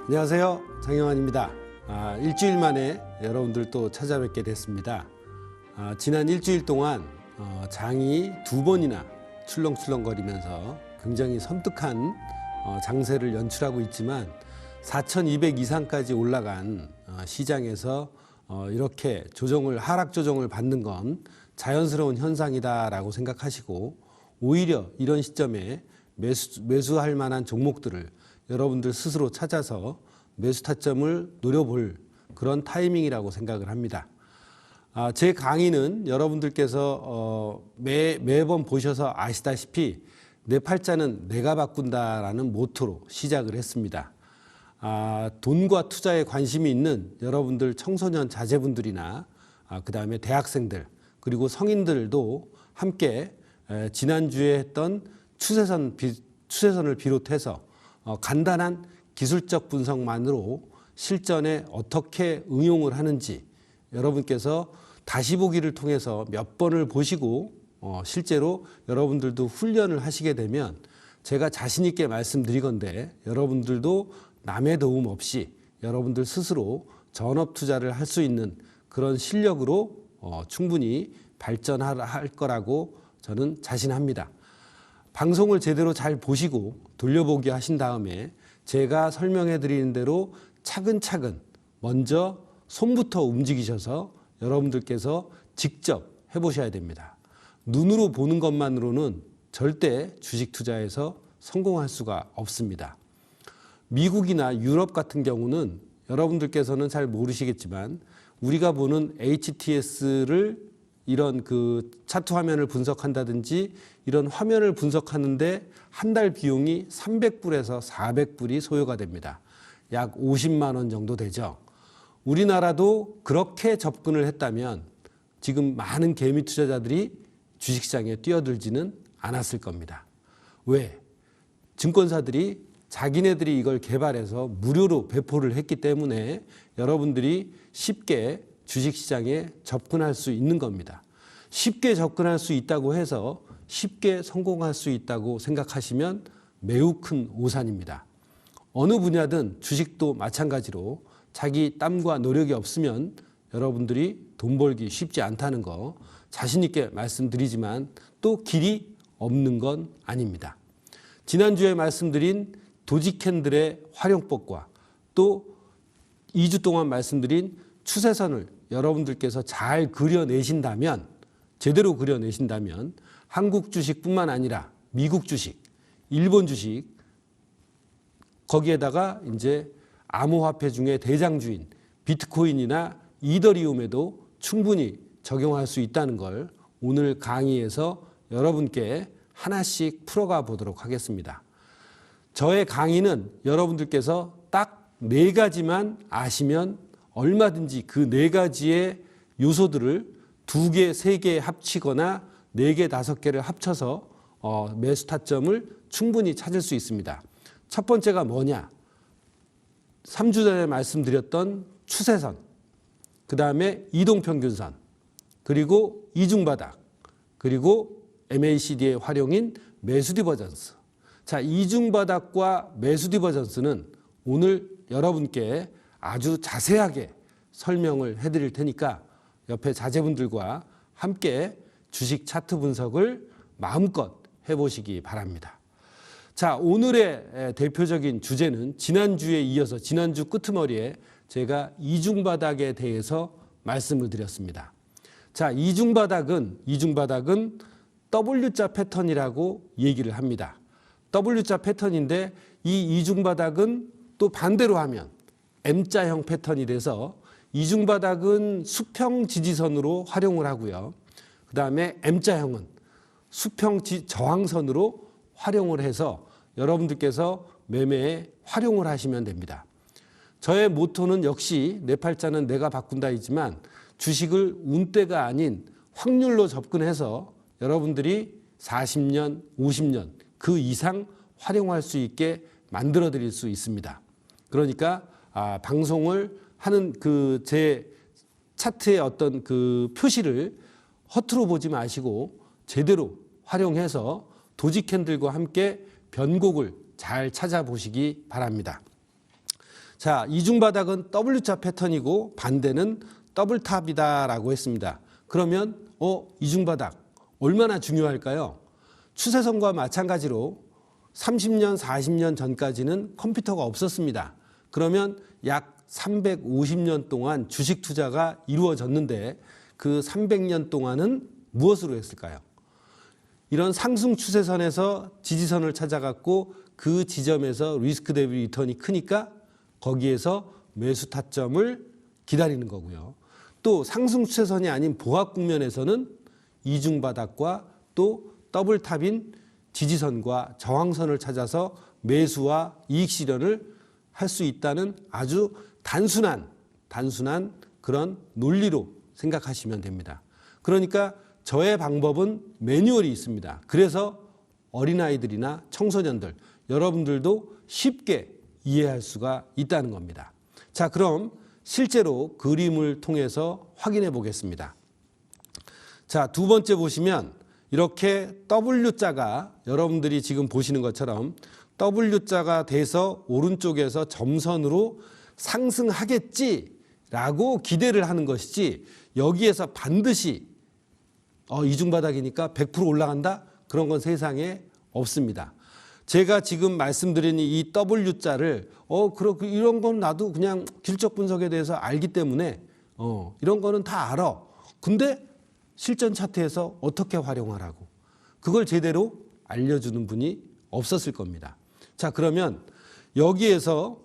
안녕하세요, 장영환입니다. 일주일 만에 여러분들 또 찾아뵙게 됐습니다. 지난 일주일 동안 장이 두 번이나 출렁출렁거리면서 굉장히 섬뜩한 장세를 연출하고 있지만 4,200 이상까지 올라간 시장에서 이렇게 하락 조정을 받는 건 자연스러운 현상이다라고 생각하시고, 오히려 이런 시점에 매수할 만한 종목들을 여러분들 스스로 찾아서 매수 타점을 노려볼 그런 타이밍이라고 생각을 합니다. 제 강의는 여러분들께서 매번 보셔서 아시다시피 내 팔자는 내가 바꾼다라는 모토로 시작을 했습니다. 돈과 투자에 관심이 있는 여러분들 청소년 자제분들이나 그 다음에 대학생들 그리고 성인들도 함께 지난주에 했던 추세선을 비롯해서 간단한 기술적 분석만으로 실전에 어떻게 응용을 하는지 여러분께서 다시 보기를 통해서 몇 번을 보시고 실제로 여러분들도 훈련을 하시게 되면 제가 자신 있게 말씀드리건대 여러분들도 남의 도움 없이 여러분들 스스로 전업 투자를 할 수 있는 그런 실력으로 충분히 발전할 거라고 저는 자신합니다. 방송을 제대로 잘 보시고 돌려보기 하신 다음에 제가 설명해 드리는 대로 차근차근 먼저 손부터 움직이셔서 여러분들께서 직접 해보셔야 됩니다. 눈으로 보는 것만으로는 절대 주식 투자에서 성공할 수가 없습니다. 미국이나 유럽 같은 경우는 여러분들께서는 잘 모르시겠지만 우리가 보는 HTS를 이런 그 차트 화면을 분석한다든지 이런 화면을 분석하는데 한 달 비용이 300불에서 400불이 소요가 됩니다. 약 50만 원 정도 되죠. 우리나라도 그렇게 접근을 했다면 지금 많은 개미 투자자들이 주식시장에 뛰어들지는 않았을 겁니다. 왜? 증권사들이 자기네들이 이걸 개발해서 무료로 배포를 했기 때문에 여러분들이 쉽게 주식시장에 접근할 수 있는 겁니다. 쉽게 접근할 수 있다고 해서 쉽게 성공할 수 있다고 생각하시면 매우 큰 오산입니다. 어느 분야든 주식도 마찬가지로 자기 땀과 노력이 없으면 여러분들이 돈 벌기 쉽지 않다는 거 자신 있게 말씀드리지만 또 길이 없는 건 아닙니다. 지난주에 말씀드린 도지 캔들의 활용법과 또 2주 동안 말씀드린 추세선을 여러분들께서 잘 그려내신다면, 제대로 그려내신다면 한국 주식뿐만 아니라 미국 주식, 일본 주식, 거기에다가 이제 암호화폐 중에 대장주인 비트코인이나 이더리움에도 충분히 적용할 수 있다는 걸 오늘 강의에서 여러분께 하나씩 풀어가 보도록 하겠습니다. 저의 강의는 여러분들께서 딱 4가지만 아시면 얼마든지 그 4가지의 요소들을 2개, 3개 합치거나 4개, 5개를 합쳐서 매수 타점을 충분히 찾을 수 있습니다. 첫 번째가 뭐냐? 3주 전에 말씀드렸던 추세선, 그 다음에 이동평균선, 그리고 이중바닥, 그리고 MACD의 활용인 매수 디버전스. 자, 이중바닥과 매수 디버전스는 오늘 여러분께 아주 자세하게 설명을 해드릴 테니까 옆에 자제분들과 함께 주식 차트 분석을 마음껏 해보시기 바랍니다. 자, 오늘의 대표적인 주제는 지난주에 이어서 지난주 끄트머리에 제가 이중바닥에 대해서 말씀을 드렸습니다. 자, 이중바닥은 W자 패턴이라고 얘기를 합니다. W자 패턴인데 이 이중바닥은 또 반대로 하면 M자형 패턴이 돼서 이중바닥은 수평 지지선으로 활용을 하고요. 그 다음에 M자형은 수평 저항선으로 활용을 해서 여러분들께서 매매에 활용을 하시면 됩니다. 저의 모토는 역시 내 팔자는 내가 바꾼다이지만 주식을 운대가 아닌 확률로 접근해서 여러분들이 40년, 50년 그 이상 활용할 수 있게 만들어 드릴 수 있습니다. 그러니까 방송을 하는 그 제 차트의 어떤 그 표시를 허투루 보지 마시고 제대로 활용해서 도지 캔들과 함께 변곡을 잘 찾아보시기 바랍니다. 자, 이중바닥은 W자 패턴이고 반대는 더블탑이다라고 했습니다. 그러면 이중바닥 얼마나 중요할까요? 추세선과 마찬가지로 30년, 40년 전까지는 컴퓨터가 없었습니다. 그러면 약 350년 동안 주식 투자가 이루어졌는데 그 300년 동안은 무엇으로 했을까요? 이런 상승 추세선에서 지지선을 찾아갔고 그 지점에서 리스크 대비 리턴이 크니까 거기에서 매수 타점을 기다리는 거고요. 또 상승 추세선이 아닌 보합 국면에서는 이중바닥과 또 더블탑인 지지선과 저항선을 찾아서 매수와 이익 실현을 할 수 있다는 아주 단순한 그런 논리로 생각하시면 됩니다. 그러니까 저의 방법은 매뉴얼이 있습니다. 그래서 어린아이들이나 청소년들, 여러분들도 쉽게 이해할 수가 있다는 겁니다. 자, 그럼 실제로 그림을 통해서 확인해 보겠습니다. 자, 두 번째 보시면 이렇게 W자가 여러분들이 지금 보시는 것처럼 W자가 돼서 오른쪽에서 점선으로 상승하겠지라고 기대를 하는 것이지 여기에서 반드시 이중바닥이니까 100% 올라간다? 그런 건 세상에 없습니다. 제가 지금 말씀드린 이 W자를 이런 건 나도 그냥 기술적 분석에 대해서 알기 때문에 이런 거는 다 알아. 근데 실전 차트에서 어떻게 활용하라고 그걸 제대로 알려주는 분이 없었을 겁니다. 자, 그러면 여기에서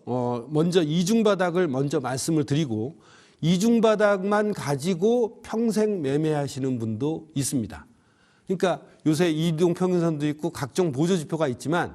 먼저 이중바닥을 먼저 말씀을 드리고 이중바닥만 가지고 평생 매매하시는 분도 있습니다. 그러니까 요새 이동평균선도 있고 각종 보조지표가 있지만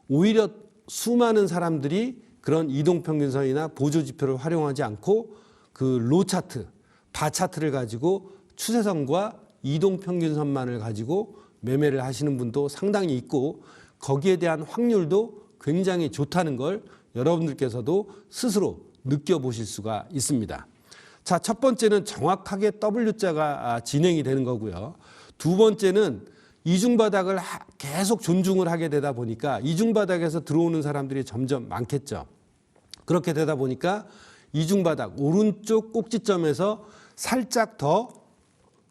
오히려 수많은 사람들이 그런 이동평균선이나 보조지표를 활용하지 않고 그 로 차트, 바 차트를 가지고 추세선과 이동평균선만을 가지고 매매를 하시는 분도 상당히 있고 거기에 대한 확률도 굉장히 좋다는 걸 여러분들께서도 스스로 느껴보실 수가 있습니다. 자, 첫 번째는 정확하게 W자가 진행이 되는 거고요. 두 번째는 이중바닥을 계속 존중을 하게 되다 보니까 이중바닥에서 들어오는 사람들이 점점 많겠죠. 그렇게 되다 보니까 이중바닥 오른쪽 꼭지점에서 살짝 더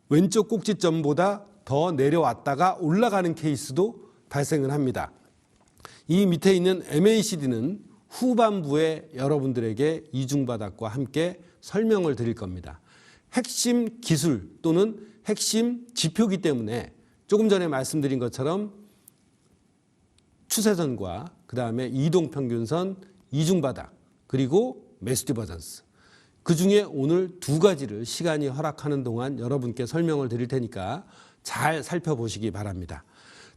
왼쪽 꼭지점보다 더 내려왔다가 올라가는 케이스도 발생을 합니다. 이 밑에 있는 MACD는 후반부에 여러분들에게 이중바닥과 함께 설명을 드릴 겁니다. 핵심 기술 또는 핵심 지표이기 때문에 조금 전에 말씀드린 것처럼 추세선과 그 다음에 이동평균선, 이중바닥 그리고 매수 디버전스 그중에 오늘 두 가지를 시간이 허락하는 동안 여러분께 설명을 드릴 테니까 잘 살펴보시기 바랍니다.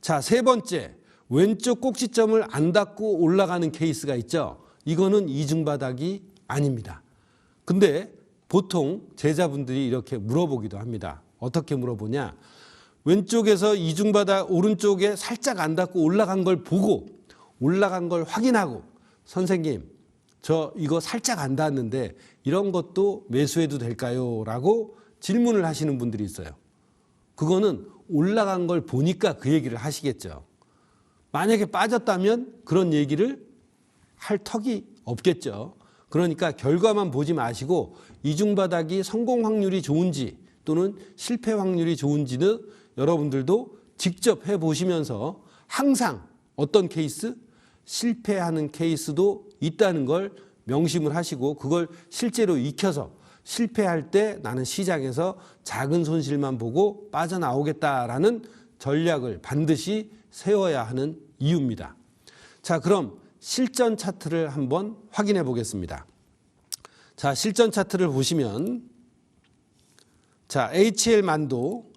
자, 세 번째, 왼쪽 꼭지점을 안 닫고 올라가는 케이스가 있죠. 이거는 이중바닥이 아닙니다. 근데 보통 제자분들이 이렇게 물어보기도 합니다. 어떻게 물어보냐? 왼쪽에서 이중바닥 오른쪽에 살짝 안 닫고 올라간 걸 보고 올라간 걸 확인하고 선생님 저 이거 살짝 안 닿았는데 이런 것도 매수해도 될까요? 라고 질문을 하시는 분들이 있어요. 그거는 올라간 걸 보니까 그 얘기를 하시겠죠. 만약에 빠졌다면 그런 얘기를 할 턱이 없겠죠. 그러니까 결과만 보지 마시고 이중바닥이 성공 확률이 좋은지 또는 실패 확률이 좋은지는 여러분들도 직접 해보시면서 항상 어떤 케이스? 실패하는 케이스도 있다는 걸 명심을 하시고 그걸 실제로 익혀서 실패할 때 나는 시장에서 작은 손실만 보고 빠져나오겠다라는 전략을 반드시 세워야 하는 이유입니다. 자, 그럼 실전 차트를 한번 확인해 보겠습니다. 자, 실전 차트를 보시면 자, HL만도,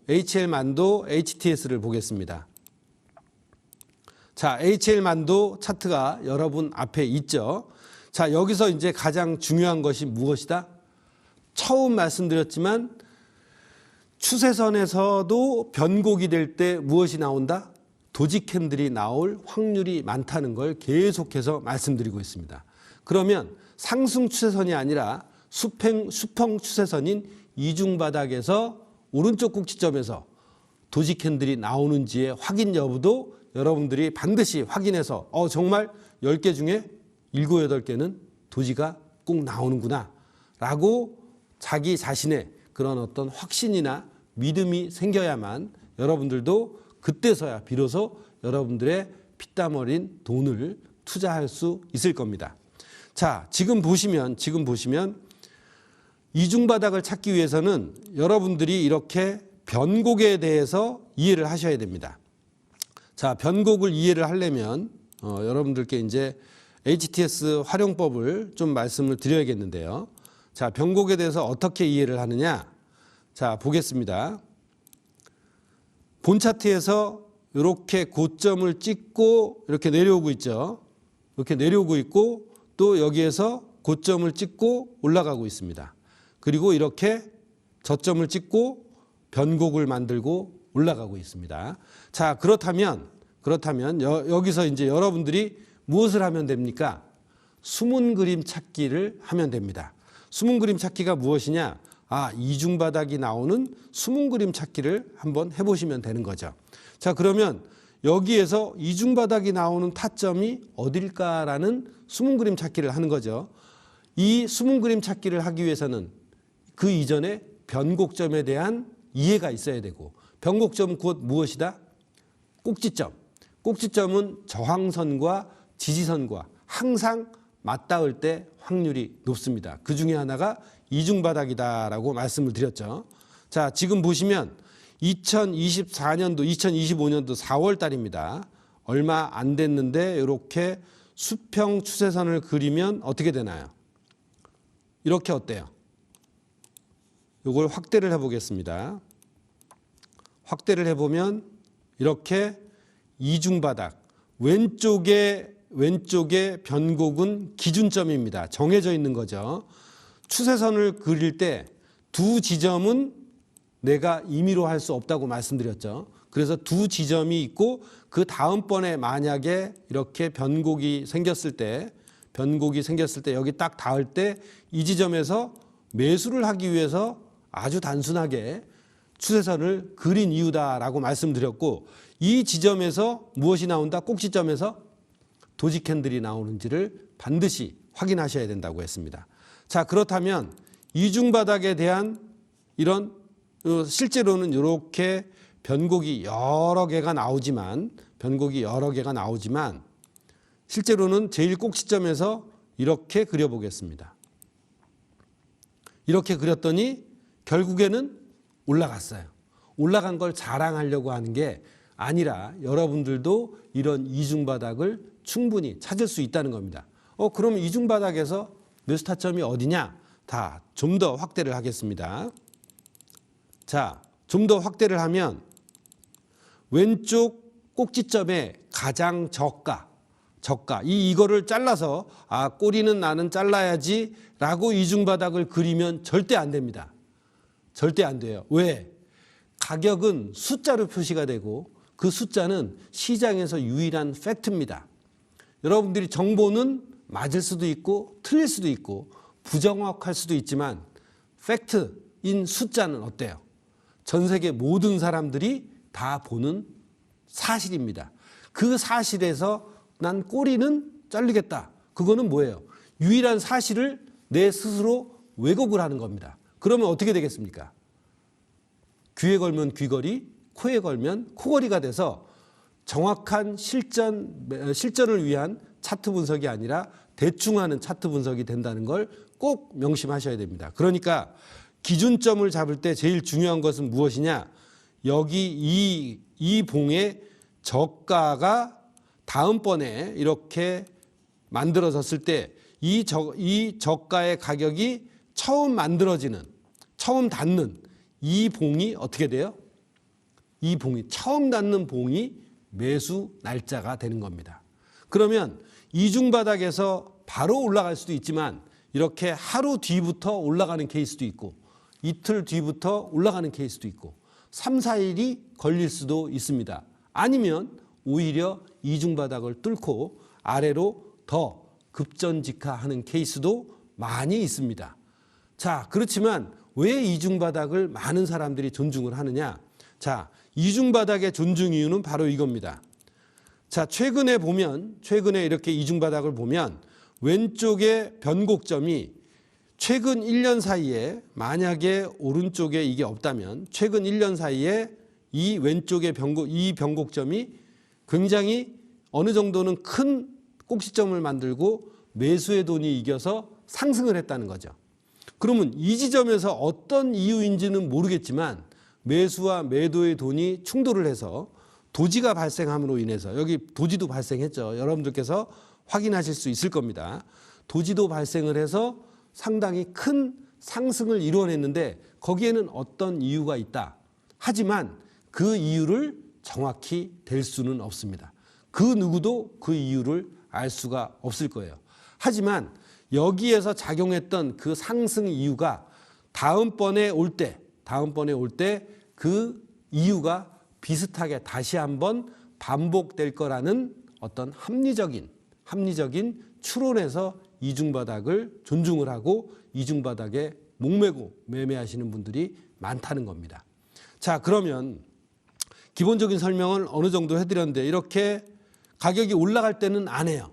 HTS를 보겠습니다. 자, HL만도 차트가 여러분 앞에 있죠. 자, 여기서 이제 가장 중요한 것이 무엇이다? 처음 말씀드렸지만 추세선에서도 변곡이 될 때 무엇이 나온다? 도지 캔들이 나올 확률이 많다는 걸 계속해서 말씀드리고 있습니다. 그러면 상승 추세선이 아니라 수평 추세선인 이중바닥에서 오른쪽 꼭지점에서 도지 캔들이 나오는지의 확인 여부도 여러분들이 반드시 확인해서 정말 10개 중에 7, 8개는 도지가 꼭 나오는구나 라고 자기 자신의 그런 어떤 확신이나 믿음이 생겨야만 여러분들도 그때서야 비로소 여러분들의 피땀 어린 돈을 투자할 수 있을 겁니다. 자, 지금 보시면 이중바닥을 찾기 위해서는 여러분들이 이렇게 변곡에 대해서 이해를 하셔야 됩니다. 자, 변곡을 이해를 하려면 여러분들께 이제 HTS 활용법을 좀 말씀을 드려야겠는데요. 자, 변곡에 대해서 어떻게 이해를 하느냐? 자, 보겠습니다. 본 차트에서 이렇게 고점을 찍고 이렇게 내려오고 있죠. 이렇게 내려오고 있고 또 여기에서 고점을 찍고 올라가고 있습니다. 그리고 이렇게 저점을 찍고 변곡을 만들고 올라가고 있습니다. 자, 그렇다면 여기서 이제 여러분들이 무엇을 하면 됩니까? 숨은 그림 찾기를 하면 됩니다. 숨은 그림 찾기가 무엇이냐? 이중바닥이 나오는 숨은 그림 찾기를 한번 해보시면 되는 거죠. 자, 그러면 여기에서 이중바닥이 나오는 타점이 어딜까라는 숨은 그림 찾기를 하는 거죠. 이 숨은 그림 찾기를 하기 위해서는 그 이전에 변곡점에 대한 이해가 있어야 되고, 변곡점은 곧 무엇이다? 꼭지점. 꼭지점은 저항선과 지지선과 항상 맞닿을 때 확률이 높습니다. 그 중에 하나가 이중바닥이다라고 말씀을 드렸죠. 자, 지금 보시면 2024년도, 2025년도 4월 달입니다. 얼마 안 됐는데 이렇게 수평 추세선을 그리면 어떻게 되나요? 이렇게 어때요? 이걸 확대를 해보겠습니다. 확대를 해보면 이렇게 이중바닥, 왼쪽에 변곡은 기준점입니다. 정해져 있는 거죠. 추세선을 그릴 때 두 지점은 내가 임의로 할 수 없다고 말씀드렸죠. 그래서 두 지점이 있고 그 다음번에 만약에 이렇게 변곡이 생겼을 때 여기 딱 닿을 때 이 지점에서 매수를 하기 위해서 아주 단순하게 추세선을 그린 이유다라고 말씀드렸고, 이 지점에서 무엇이 나온다? 꼭지점에서 도지 캔들이 나오는지를 반드시 확인하셔야 된다고 했습니다. 자, 그렇다면 이중바닥에 대한 이런 실제로는 이렇게 변곡이 여러 개가 나오지만 실제로는 제일 꼭지점에서 이렇게 그려보겠습니다. 이렇게 그렸더니 결국에는 올라갔어요. 올라간 걸 자랑하려고 하는 게 아니라 여러분들도 이런 이중바닥을 충분히 찾을 수 있다는 겁니다. 그럼 이중바닥에서 매수 타점이 어디냐? 다 좀 더 확대를 하겠습니다. 자, 좀 더 확대를 하면 왼쪽 꼭지점에 가장 저가 이거를 잘라서 꼬리는 나는 잘라야지 라고 이중바닥을 그리면 절대 안 됩니다. 절대 안 돼요. 왜? 가격은 숫자로 표시가 되고 그 숫자는 시장에서 유일한 팩트입니다. 여러분들이 정보는 맞을 수도 있고 틀릴 수도 있고 부정확할 수도 있지만 팩트인 숫자는 어때요? 전 세계 모든 사람들이 다 보는 사실입니다. 그 사실에서 난 꼬리는 자르겠다. 그거는 뭐예요? 유일한 사실을 내 스스로 왜곡을 하는 겁니다. 그러면 어떻게 되겠습니까? 귀에 걸면 귀걸이, 코에 걸면 코걸이가 돼서 정확한 실전을 위한 차트 분석이 아니라 대충 하는 차트 분석이 된다는 걸 꼭 명심하셔야 됩니다. 그러니까 기준점을 잡을 때 제일 중요한 것은 무엇이냐? 여기 이 봉의 저가가 다음번에 이렇게 만들어졌을 때 이 저가의 가격이 처음 닿는 이 봉이 어떻게 돼요? 이 봉이 처음 닿는 봉이 매수 날짜가 되는 겁니다. 그러면 이중바닥에서 바로 올라갈 수도 있지만 이렇게 하루 뒤부터 올라가는 케이스도 있고 이틀 뒤부터 올라가는 케이스도 있고 3, 4일이 걸릴 수도 있습니다. 아니면 오히려 이중바닥을 뚫고 아래로 더 급전직하하는 케이스도 많이 있습니다. 자, 그렇지만 왜 이중바닥을 많은 사람들이 존중을 하느냐? 자, 이중바닥의 존중 이유는 바로 이겁니다. 자, 최근에 이렇게 이중바닥을 보면 왼쪽의 변곡점이 최근 1년 사이에 만약에 오른쪽에 이게 없다면 최근 1년 사이에 이 왼쪽의 변곡점이 굉장히 어느 정도는 큰 꼭지점을 만들고 매수의 돈이 이겨서 상승을 했다는 거죠. 그러면 이 지점에서 어떤 이유인지는 모르겠지만 매수와 매도의 돈이 충돌을 해서 도지가 발생함으로 인해서 여기 도지도 발생했죠. 여러분들께서 확인하실 수 있을 겁니다. 도지도 발생을 해서 상당히 큰 상승을 이루어냈는데 거기에는 어떤 이유가 있다. 하지만 그 이유를 정확히 댈 수는 없습니다. 그 누구도 그 이유를 알 수가 없을 거예요. 하지만 여기에서 작용했던 그 상승 이유가 다음번에 올 때 그 이유가 비슷하게 다시 한번 반복될 거라는 어떤 합리적인 추론에서 이중바닥을 존중을 하고 이중바닥에 목매고 매매하시는 분들이 많다는 겁니다. 자, 그러면 기본적인 설명을 어느 정도 해드렸는데 이렇게 가격이 올라갈 때는 안 해요.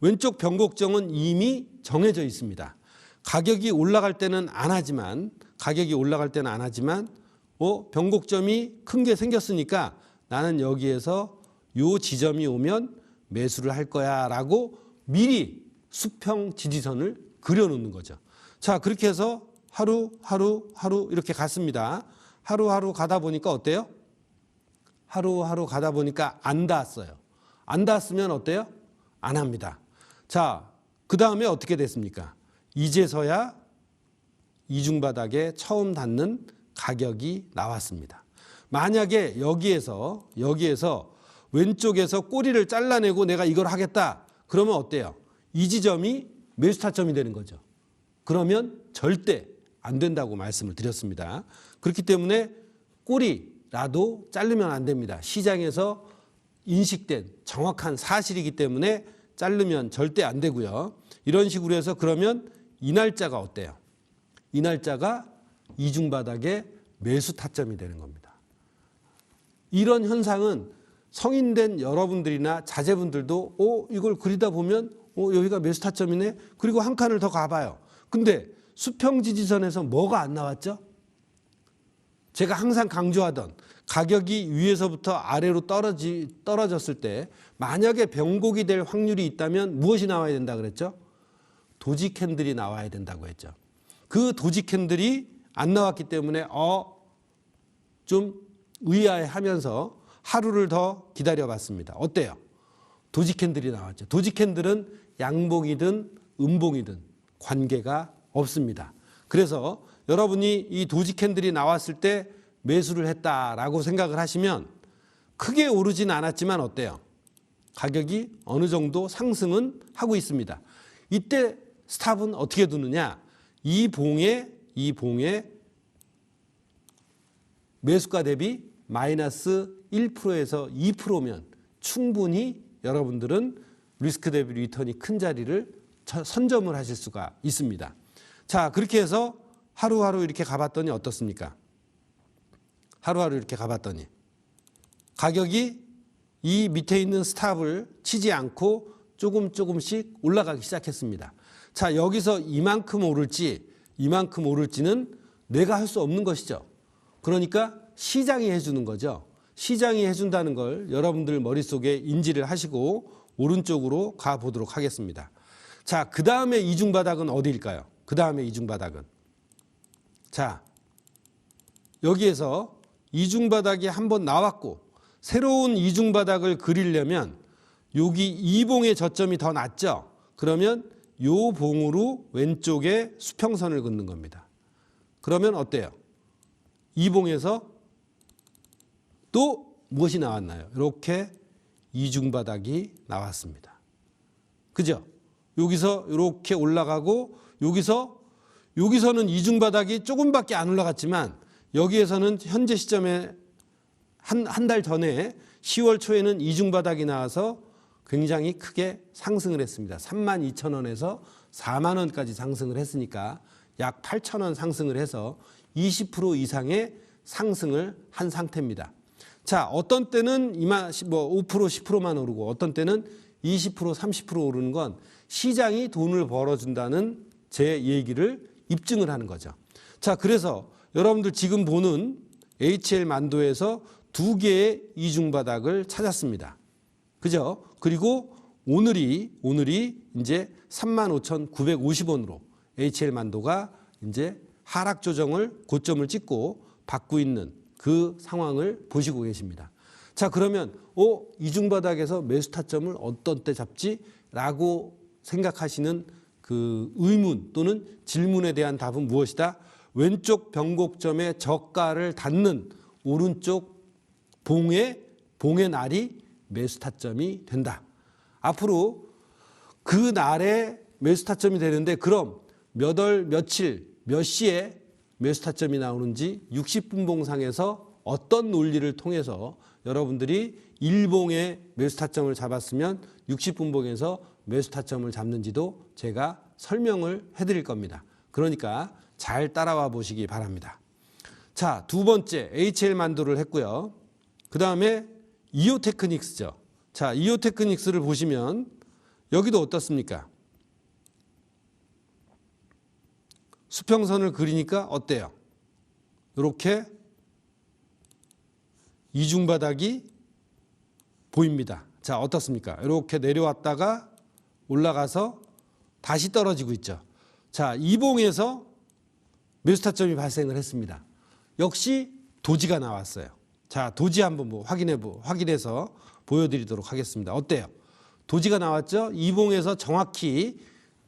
왼쪽 변곡점은 이미 정해져 있습니다. 가격이 올라갈 때는 안 하지만 변곡점이 큰 게 생겼으니까 나는 여기에서 요 지점이 오면 매수를 할 거야 라고 미리 수평 지지선을 그려놓는 거죠. 자, 그렇게 해서 하루 이렇게 갔습니다. 하루 가다 보니까 어때요? 하루 가다 보니까 안 닿았어요. 안 닿았으면 어때요? 안 합니다. 자, 그 다음에 어떻게 됐습니까? 이제서야 이중바닥에 처음 닿는 가격이 나왔습니다. 만약에 여기에서 왼쪽에서 꼬리를 잘라내고 내가 이걸 하겠다. 그러면 어때요? 이 지점이 매수 타점이 되는 거죠. 그러면 절대 안 된다고 말씀을 드렸습니다. 그렇기 때문에 꼬리라도 자르면 안 됩니다. 시장에서 인식된 정확한 사실이기 때문에 자르면 절대 안 되고요. 이런 식으로 해서 그러면 이 날짜가 어때요? 이 날짜가 이중바닥의 매수 타점이 되는 겁니다. 이런 현상은 성인된 여러분들이나 자제분들도 이걸 그리다 보면 여기가 매수 타점이네. 그리고 한 칸을 더 가봐요. 근데 수평지지선에서 뭐가 안 나왔죠? 제가 항상 강조하던 가격이 위에서부터 아래로 떨어졌을 때 만약에 변곡이 될 확률이 있다면 무엇이 나와야 된다 그랬죠? 도지 캔들이 나와야 된다고 했죠. 그 도지 캔들이 안 나왔기 때문에 좀 의아해하면서 하루를 더 기다려봤습니다. 어때요? 도지 캔들이 나왔죠. 도지 캔들은 양봉이든 음봉이든 관계가 없습니다. 그래서 여러분이 이 도지 캔들이 나왔을 때 매수를 했다라고 생각을 하시면 크게 오르진 않았지만 어때요? 가격이 어느 정도 상승은 하고 있습니다. 이때 스탑은 어떻게 두느냐? 이 봉에 매수가 대비 마이너스 1%에서 2%면 충분히 여러분들은 리스크 대비 리턴이 큰 자리를 선점을 하실 수가 있습니다. 자, 그렇게 해서 하루하루 이렇게 가봤더니 어떻습니까? 하루하루 이렇게 가봤더니 가격이 이 밑에 있는 스탑을 치지 않고 조금씩 올라가기 시작했습니다. 자, 여기서 이만큼 오를지는 내가 할 수 없는 것이죠. 그러니까 시장이 해주는 거죠. 시장이 해준다는 걸 여러분들 머릿속에 인지를 하시고 오른쪽으로 가보도록 하겠습니다. 자, 그 다음에 이중바닥은 어디일까요? 그 다음에 이중바닥은. 자, 여기에서 이중바닥이 한번 나왔고 새로운 이중바닥을 그리려면 여기 이 봉의 저점이 더 낮죠. 그러면 요 봉으로 왼쪽에 수평선을 긋는 겁니다. 그러면 어때요? 이 봉에서 또 무엇이 나왔나요? 이렇게 이중바닥이 나왔습니다. 그죠? 여기서 이렇게 올라가고 여기서는 이중바닥이 조금밖에 안 올라갔지만 여기에서는 현재 시점에 한 달 전에 10월 초에는 이중바닥이 나와서 굉장히 크게 상승을 했습니다. 32,000원에서 4만 원까지 상승을 했으니까 약 8,000원 상승을 해서 20% 이상의 상승을 한 상태입니다. 자, 어떤 때는 5% 10%만 오르고 어떤 때는 20%, 30% 오르는 건 시장이 돈을 벌어준다는 제 얘기를 입증을 하는 거죠. 자, 그래서 여러분들 지금 보는 HL 만도에서 2개의 이중바닥을 찾았습니다. 그죠? 그리고 오늘이 이제 35,950원으로 HL 만도가 이제 하락 조정을 고점을 찍고 받고 있는 그 상황을 보시고 계십니다. 자, 그러면 이중바닥에서 매수 타점을 어떤 때 잡지? 라고 생각하시는 그 의문 또는 질문에 대한 답은 무엇이다? 왼쪽 변곡점의 저가를 닿는 오른쪽 봉의 날이 매수 타점이 된다. 앞으로 그 날에 매수 타점이 되는데 그럼 몇 월, 며칠, 몇 시에 매수 타점이 나오는지 60분 봉상에서 어떤 논리를 통해서 여러분들이 일봉의 매수 타점을 잡았으면 60분 봉에서 매수 타점을 잡는지도 제가 설명을 해드릴 겁니다. 그러니까 잘 따라와 보시기 바랍니다. 자, 두 번째 HL 만도를 했고요. 그 다음에 이오 테크닉스죠. 자, 이오 테크닉스를 보시면 여기도 어떻습니까? 수평선을 그리니까 어때요? 이렇게 이중바닥이 보입니다. 자, 어떻습니까? 이렇게 내려왔다가 올라가서 다시 떨어지고 있죠. 자, 이봉에서 매수 타점이 발생을 했습니다. 역시 도지가 나왔어요. 자, 도지 한번 확인해서 보여드리도록 하겠습니다. 어때요? 도지가 나왔죠? 이봉에서 정확히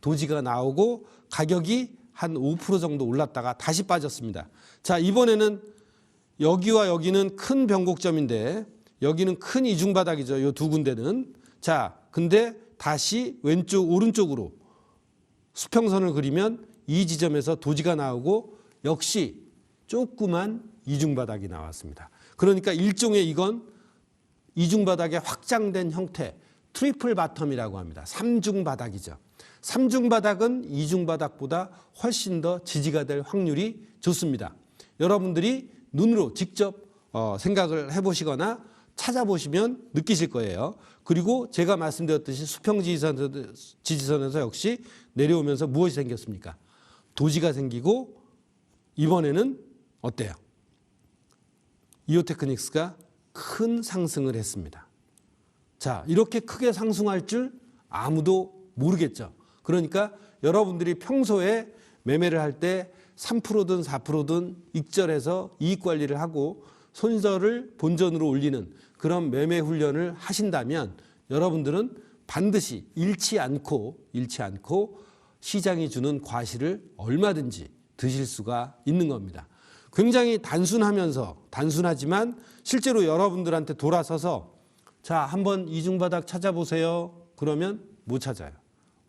도지가 나오고 가격이 한 5% 정도 올랐다가 다시 빠졌습니다. 자, 이번에는 여기와 여기는 큰 변곡점인데 여기는 큰 이중바닥이죠. 이 두 군데는. 자, 근데 다시 오른쪽으로 수평선을 그리면 이 지점에서 도지가 나오고 역시 조그만 이중바닥이 나왔습니다. 그러니까 일종의 이건 이중바닥의 확장된 형태, 트리플 바텀이라고 합니다. 3중 바닥이죠. 3중 바닥은 2중 바닥보다 훨씬 더 지지가 될 확률이 좋습니다. 여러분들이 눈으로 직접 생각을 해보시거나 찾아보시면 느끼실 거예요. 그리고 제가 말씀드렸듯이 수평 지지선에서 역시 내려오면서 무엇이 생겼습니까? 도지가 생기고 이번에는 어때요? 이오테크닉스가 큰 상승을 했습니다. 자, 이렇게 크게 상승할 줄 아무도 모르겠죠. 그러니까 여러분들이 평소에 매매를 할 때 3%든 4%든 익절해서 이익 관리를 하고 손절을 본전으로 올리는 그런 매매 훈련을 하신다면 여러분들은 반드시 잃지 않고 시장이 주는 과실을 얼마든지 드실 수가 있는 겁니다. 굉장히 단순하지만 실제로 여러분들한테 돌아서서 자, 한번 이중바닥 찾아보세요. 그러면 못 찾아요.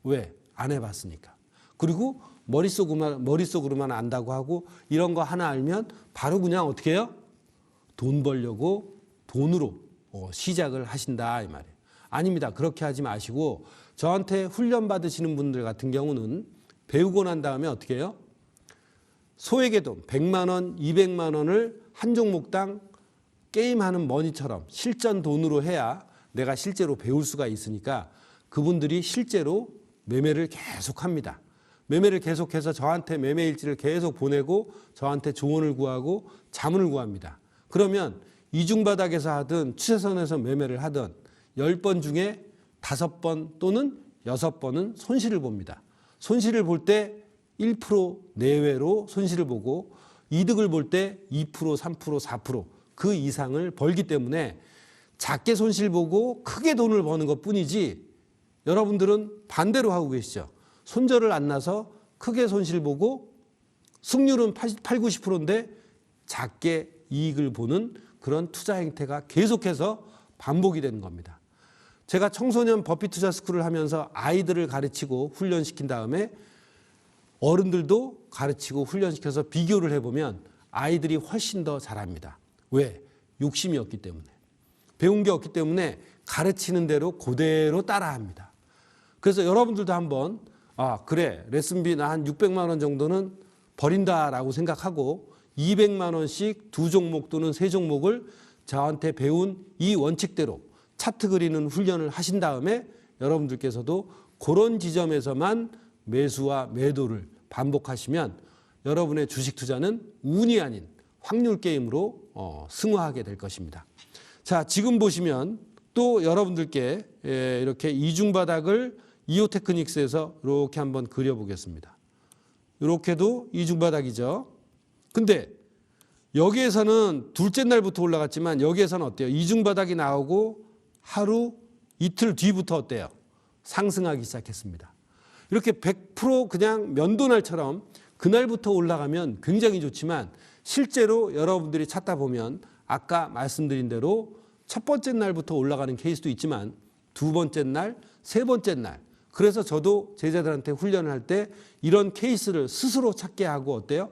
왜? 안 해봤으니까. 그리고 머릿속으로만 안다고 하고 이런 거 하나 알면 바로 그냥 어떻게 해요? 돈 벌려고 돈으로 시작을 하신다 이 말이에요. 아닙니다. 그렇게 하지 마시고 저한테 훈련 받으시는 분들 같은 경우는 배우고 난 다음에 어떻게 해요? 소액의 돈 100만 원, 200만 원을 한 종목당 게임하는 머니처럼 실전 돈으로 해야 내가 실제로 배울 수가 있으니까 그분들이 실제로 매매를 계속합니다. 매매를 계속해서 저한테 매매 일지를 계속 보내고 저한테 조언을 구하고 자문을 구합니다. 그러면 이중바닥에서 하든 추세선에서 매매를 하든 10번 중에 5번 또는 6번은 손실을 봅니다. 손실을 볼 때 1% 내외로 손실을 보고 이득을 볼 때 2%, 3%, 4% 그 이상을 벌기 때문에 작게 손실 보고 크게 돈을 버는 것 뿐이지 여러분들은 반대로 하고 계시죠. 손절을 안 나서 크게 손실 보고 승률은 80, 90%인데 작게 이익을 보는 그런 투자 행태가 계속해서 반복이 되는 겁니다. 제가 청소년 버핏 투자 스쿨을 하면서 아이들을 가르치고 훈련시킨 다음에 어른들도 가르치고 훈련시켜서 비교를 해보면 아이들이 훨씬 더 잘합니다. 왜? 욕심이 없기 때문에. 배운 게 없기 때문에 가르치는 대로 그대로 따라합니다. 그래서 여러분들도 한번 그래 레슨비 나 한 600만 원 정도는 버린다라고 생각하고 200만 원씩 2종목 또는 3종목을 저한테 배운 이 원칙대로 차트 그리는 훈련을 하신 다음에 여러분들께서도 그런 지점에서만 매수와 매도를 반복하시면 여러분의 주식 투자는 운이 아닌 확률 게임으로 승화하게 될 것입니다. 자, 지금 보시면 또 여러분들께 이렇게 이중바닥을 이오 테크닉스에서 이렇게 한번 그려보겠습니다. 이렇게도 이중바닥이죠. 근데 여기에서는 둘째 날부터 올라갔지만 여기에서는 어때요? 이중바닥이 나오고 하루 이틀 뒤부터 어때요? 상승하기 시작했습니다. 이렇게 100% 그냥 면도날처럼 그날부터 올라가면 굉장히 좋지만 실제로 여러분들이 찾다 보면 아까 말씀드린 대로 첫 번째 날부터 올라가는 케이스도 있지만 두 번째 날, 세 번째 날, 그래서 저도 제자들한테 훈련을 할 때 이런 케이스를 스스로 찾게 하고 어때요?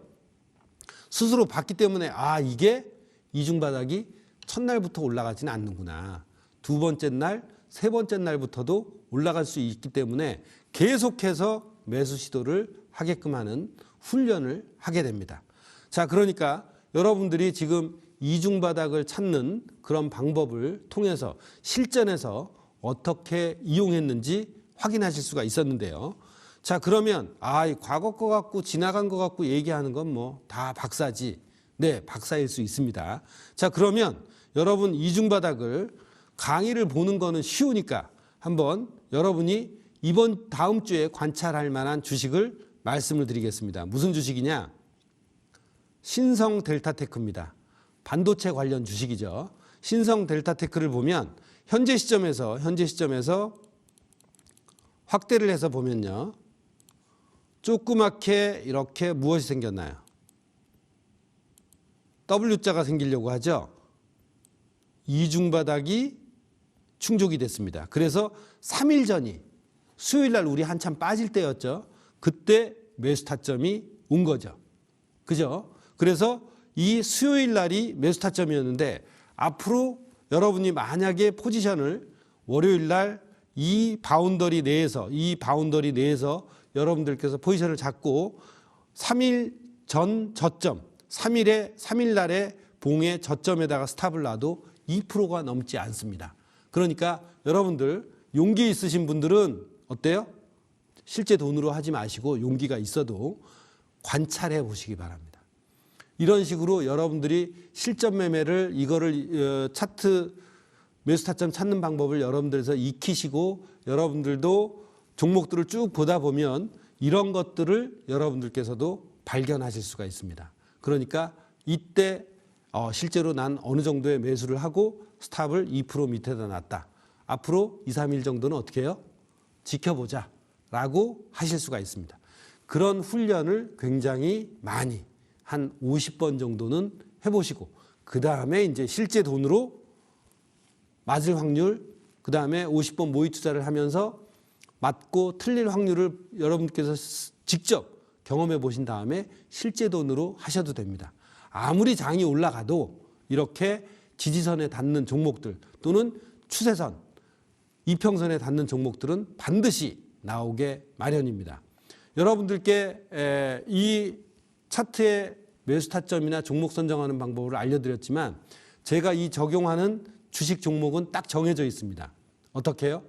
스스로 봤기 때문에 이게 이중바닥이 첫날부터 올라가지는 않는구나. 두 번째 날, 세 번째 날부터도 올라갈 수 있기 때문에 계속해서 매수 시도를 하게끔 하는 훈련을 하게 됩니다. 자, 그러니까 여러분들이 지금 이중바닥을 찾는 그런 방법을 통해서 실전에서 어떻게 이용했는지 확인하실 수가 있었는데요. 자, 그러면 과거 거 같고 지나간 거 같고 얘기하는 건 뭐 다 박사지. 네, 박사일 수 있습니다. 자, 그러면 여러분 이중바닥을 강의를 보는 거는 쉬우니까 한번 여러분이 다음 주에 관찰할 만한 주식을 말씀을 드리겠습니다. 무슨 주식이냐? 신성 델타테크입니다. 반도체 관련 주식이죠. 신성 델타테크를 보면 현재 시점에서 확대를 해서 보면요. 조그맣게 이렇게 무엇이 생겼나요? W자가 생기려고 하죠. 이중바닥이 충족이 됐습니다. 그래서 3일 전이 수요일 날 우리 한참 빠질 때였죠. 그때 매수 타점이 온 거죠. 그죠? 그래서 이 수요일 날이 매수 타점이었는데 앞으로 여러분이 만약에 포지션을 월요일 날 이 바운더리 내에서 여러분들께서 포지션을 잡고 3일 전 저점, 3일 날의 봉의 저점에다가 스탑을 놔도 2%가 넘지 않습니다. 그러니까 여러분들 용기 있으신 분들은 어때요? 실제 돈으로 하지 마시고 용기가 있어도 관찰해 보시기 바랍니다. 이런 식으로 여러분들이 실전 매매를 이거를 차트 매수 타점 찾는 방법을 여러분들에서 익히시고 여러분들도 종목들을 쭉 보다 보면 이런 것들을 여러분들께서도 발견하실 수가 있습니다. 그러니까 이때 실제로 난 어느 정도의 매수를 하고 스탑을 2% 밑에다 놨다. 앞으로 2, 3일 정도는 어떻게 해요? 지켜보자 라고 하실 수가 있습니다. 그런 훈련을 굉장히 많이 한 50번 정도는 해보시고 그 다음에 이제 실제 돈으로 맞을 확률, 그 다음에 50번 모의 투자를 하면서 맞고 틀릴 확률을 여러분께서 직접 경험해 보신 다음에 실제 돈으로 하셔도 됩니다. 아무리 장이 올라가도 이렇게 지지선에 닿는 종목들 또는 추세선, 이평선에 닿는 종목들은 반드시 나오게 마련입니다. 여러분들께 이 차트의 매수 타점이나 종목 선정하는 방법을 알려드렸지만 제가 이 적용하는 주식 종목은 딱 정해져 있습니다. 어떻게 해요?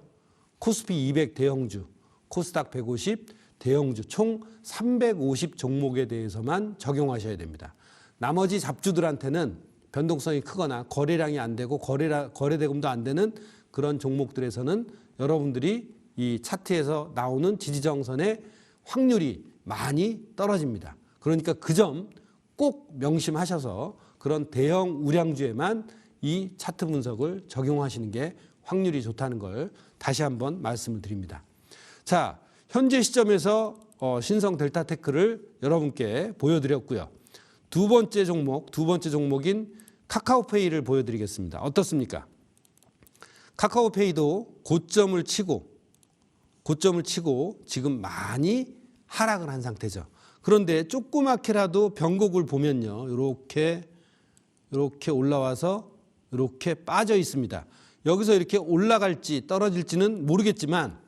코스피 200 대형주, 코스닥 150 대형주 총 350 종목에 대해서만 적용하셔야 됩니다. 나머지 잡주들한테는 변동성이 크거나 거래량이 안 되고 거래대금도 안 되는 그런 종목들에서는 여러분들이 이 차트에서 나오는 지지정선의 확률이 많이 떨어집니다. 그러니까 그 점 꼭 명심하셔서 그런 대형 우량주에만 이 차트 분석을 적용하시는 게 확률이 좋다는 걸 다시 한번 말씀을 드립니다. 자, 현재 시점에서 신성 델타테크를 여러분께 보여드렸고요. 두 번째 종목인 카카오페이를 보여드리겠습니다. 어떻습니까? 카카오페이도 고점을 치고 지금 많이 하락을 한 상태죠. 그런데 조그맣게라도 변곡을 보면요. 이렇게 올라와서 이렇게 빠져 있습니다. 여기서 이렇게 올라갈지 떨어질지는 모르겠지만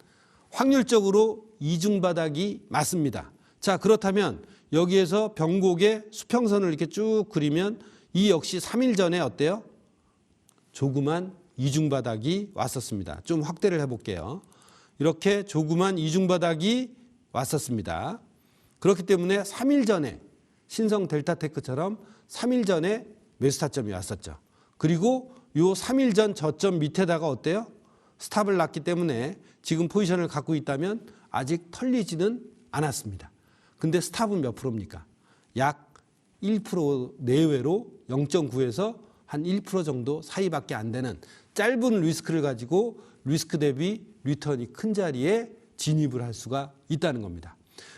확률적으로 이중바닥이 맞습니다. 자, 그렇다면 여기에서 변곡의 수평선을 이렇게 쭉 그리면 이 역시 3일 전에 어때요? 조그만 이중바닥이 왔었습니다. 좀 확대를 해볼게요. 이렇게 조그만 이중바닥이 왔었습니다. 그렇기 때문에 3일 전에 신성 델타테크처럼 3일 전에 매수 타점이 왔었죠. 그리고 요 3일 전 저점 밑에다가 어때요? 스탑을 놨기 때문에 지금 포지션을 갖고 있다면 아직 털리지는 않았습니다. 근데 스탑은 몇 프로입니까? 약 1% 내외로 0.9에서 한 1% 정도 사이밖에 안 되는 짧은 리스크를 가지고 리스크 대비 리턴이 큰 자리에 진입을 할 수가 있다는 겁니다.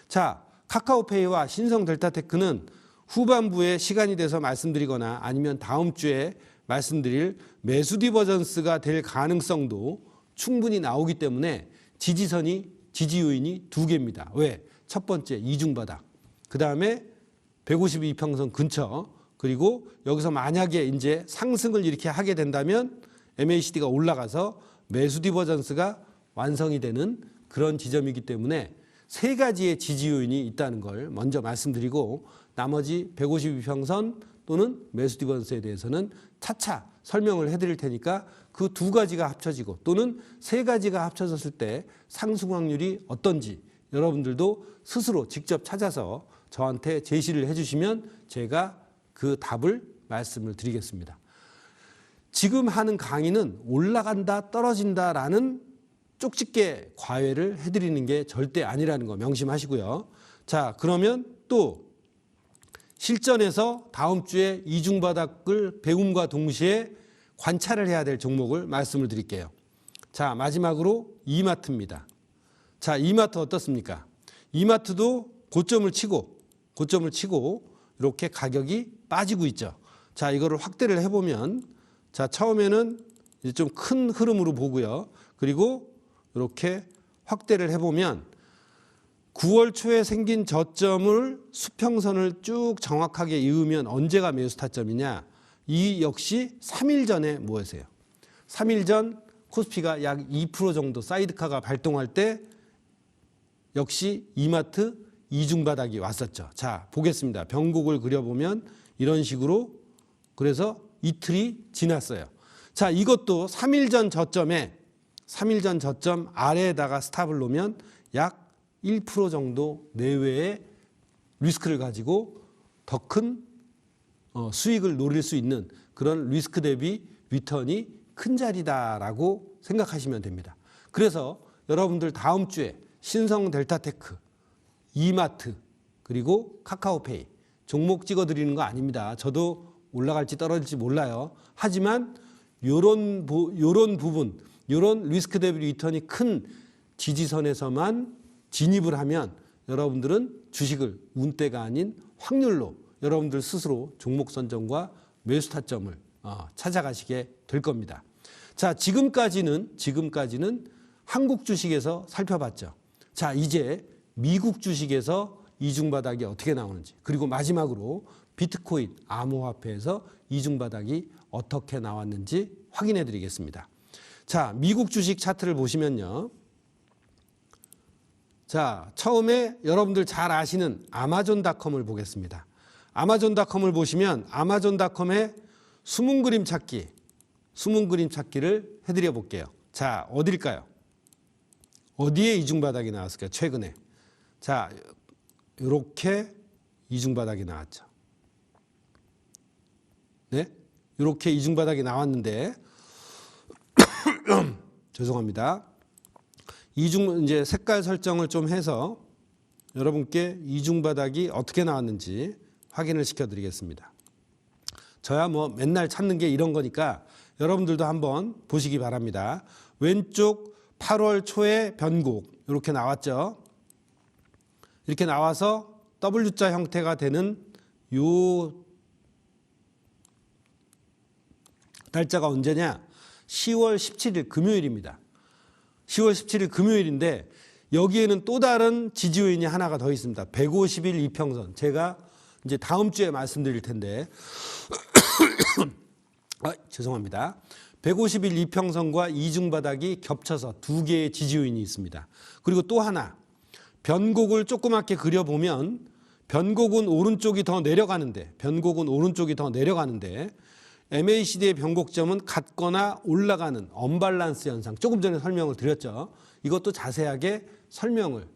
자, 카카오페이와 신성 델타테크는 후반부에 시간이 돼서 말씀드리거나 아니면 다음 주에 말씀드릴 매수 디버전스가 될 가능성도 충분히 나오기 때문에 지지 요인이 두 개입니다. 왜? 첫 번째 이중바닥, 그 다음에 152평선 근처, 그리고 여기서 만약에 이제 상승을 이렇게 하게 된다면 MACD가 올라가서 매수 디버전스가 완성이 되는 그런 지점이기 때문에 세 가지의 지지 요인이 있다는 걸 먼저 말씀드리고 나머지 152평선 또는 매수 디버전스에 대해서는 차차 설명을 해드릴 테니까 그 두 가지가 합쳐지고 또는 세 가지가 합쳐졌을 때 상승 확률이 어떤지 여러분들도 스스로 직접 찾아서 저한테 제시를 해주시면 제가 그 답을 말씀을 드리겠습니다. 지금 하는 강의는 올라간다 떨어진다라는 쪽집게 과외를 해드리는 게 절대 아니라는 거 명심하시고요. 자, 그러면 또 실전에서 다음 주에 이중바닥을 배움과 동시에 관찰을 해야 될 종목을 말씀을 드릴게요. 자, 마지막으로 이마트입니다. 자, 이마트 어떻습니까? 이마트도 고점을 치고 이렇게 가격이 빠지고 있죠. 자, 이거를 확대를 해보면 자, 처음에는 이제 좀 큰 흐름으로 보고요. 그리고 이렇게 확대를 해보면 9월 초에 생긴 저점을 수평선을 쭉 정확하게 이으면 언제가 매수 타점이냐? 이 역시 3일 전에 뭐였어요? 3일 전 코스피가 약 2% 정도 사이드카가 발동할 때 역시 이마트 이중바닥이 왔었죠. 자, 보겠습니다. 변곡을 그려보면 이런 식으로 그래서 이틀이 지났어요. 자, 이것도 3일 전 저점 아래에다가 스탑을 놓으면 약 1% 정도 내외의 리스크를 가지고 더 큰 수익을 노릴 수 있는 그런 리스크 대비 리턴이 큰 자리다라고 생각하시면 됩니다. 그래서 여러분들 다음 주에 신성 델타테크, 이마트, 그리고 카카오페이 종목 찍어드리는 거 아닙니다. 저도 올라갈지 떨어질지 몰라요. 하지만 요런 부분, 요런 리스크 대비 리턴이 큰 지지선에서만 진입을 하면 여러분들은 주식을 운대가 아닌 확률로 여러분들 스스로 종목 선정과 매수 타점을 찾아가시게 될 겁니다. 자, 지금까지는 한국 주식에서 살펴봤죠. 자, 이제 미국 주식에서 이중바닥이 어떻게 나오는지, 그리고 마지막으로 비트코인, 암호화폐에서 이중바닥이 어떻게 나왔는지 확인해 드리겠습니다. 자, 미국 주식 차트를 보시면요. 자, 처음에 여러분들 잘 아시는 아마존닷컴을 보겠습니다. 아마존닷컴을 보시면 아마존닷컴의 숨은 그림 찾기를 해드려 볼게요. 자, 어딜까요? 어디에 이중바닥이 나왔을까요? 최근에. 자, 이렇게 이중바닥이 나왔죠. 네? 이렇게 이중바닥이 나왔는데 죄송합니다. 이제 색깔 설정을 좀 해서 여러분께 이중바닥이 어떻게 나왔는지 확인을 시켜드리겠습니다. 저야 뭐 맨날 찾는 게 이런 거니까 여러분들도 한번 보시기 바랍니다. 왼쪽 8월 초에 변곡 이렇게 나왔죠. 이렇게 나와서 W자 형태가 되는 요 날짜가 언제냐? 10월 17일 금요일입니다. 10월 17일 금요일인데 여기에는 또 다른 지지 요인이 하나가 더 있습니다. 150일 이평선. 제가 이제 다음 주에 말씀드릴 텐데 죄송합니다. 150일 이평선과 이중바닥이 겹쳐서 두 개의 지지 요인이 있습니다. 그리고 또 하나 변곡을 조그맣게 그려보면 변곡은 오른쪽이 더 내려가는데 MACD의 변곡점은 같거나 올라가는 언밸런스 현상. 조금 전에 설명을 드렸죠. 이것도 자세하게 설명을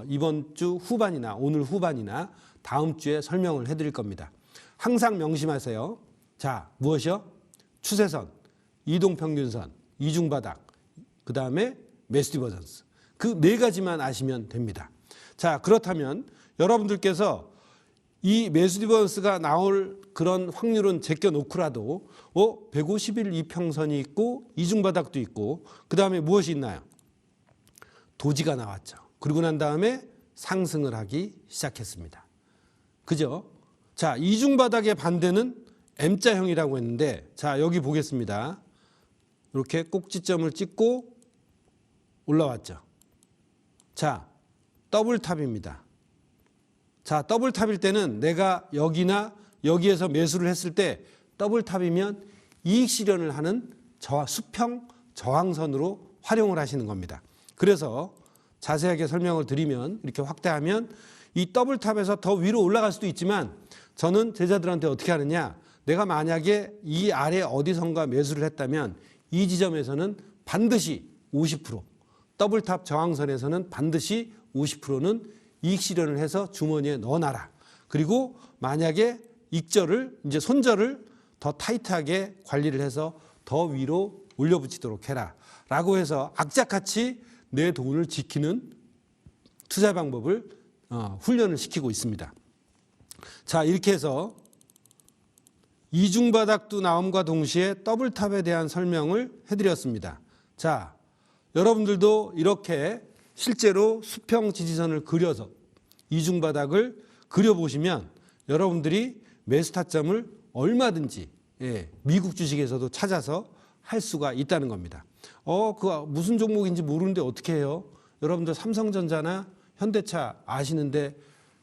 이번 주 후반이나 오늘 후반이나 다음 주에 설명을 해드릴 겁니다. 항상 명심하세요. 자, 무엇이요? 추세선, 이동평균선, 이중바닥, 그 다음에 매수 디버전스. 그 네 가지만 아시면 됩니다. 자, 그렇다면 여러분들께서 이 매수 디버전스가 나올 그런 확률은 제껴놓고라도 150일 이평선이 있고 이중바닥도 있고 그 다음에 무엇이 있나요? 도지가 나왔죠. 그러고 난 다음에 상승을 하기 시작했습니다. 그죠? 자, 이중바닥의 반대는 M자형이라고 했는데 자, 여기 보겠습니다. 이렇게 꼭지점을 찍고 올라왔죠. 자, 더블탑입니다. 자, 더블탑일 때는 내가 여기나 여기에서 매수를 했을 때 더블탑이면 이익 실현을 하는 수평 저항선으로 활용을 하시는 겁니다. 그래서 자세하게 설명을 드리면 이렇게 확대하면 이 더블탑에서 더 위로 올라갈 수도 있지만 저는 제자들한테 어떻게 하느냐, 내가 만약에 이 아래 어디선가 매수를 했다면 이 지점에서는 반드시 50%, 더블탑 저항선에서는 반드시 50%는 이익 실현을 해서 주머니에 넣어놔라. 그리고 만약에 익절을 이제 손절을 더 타이트하게 관리를 해서 더 위로 올려붙이도록 해라. 라고 해서 악착같이 내 돈을 지키는 투자 방법을 훈련을 시키고 있습니다. 자, 이렇게 해서 이중바닥도 나옴과 동시에 더블탑에 대한 설명을 해드렸습니다. 자, 여러분들도 이렇게 실제로 수평 지지선을 그려서 이중바닥을 그려보시면 여러분들이 매수 타점을 얼마든지 미국 주식에서도 찾아서 할 수가 있다는 겁니다. 그 무슨 종목인지 모르는데 어떻게 해요? 여러분들 삼성전자나 현대차 아시는데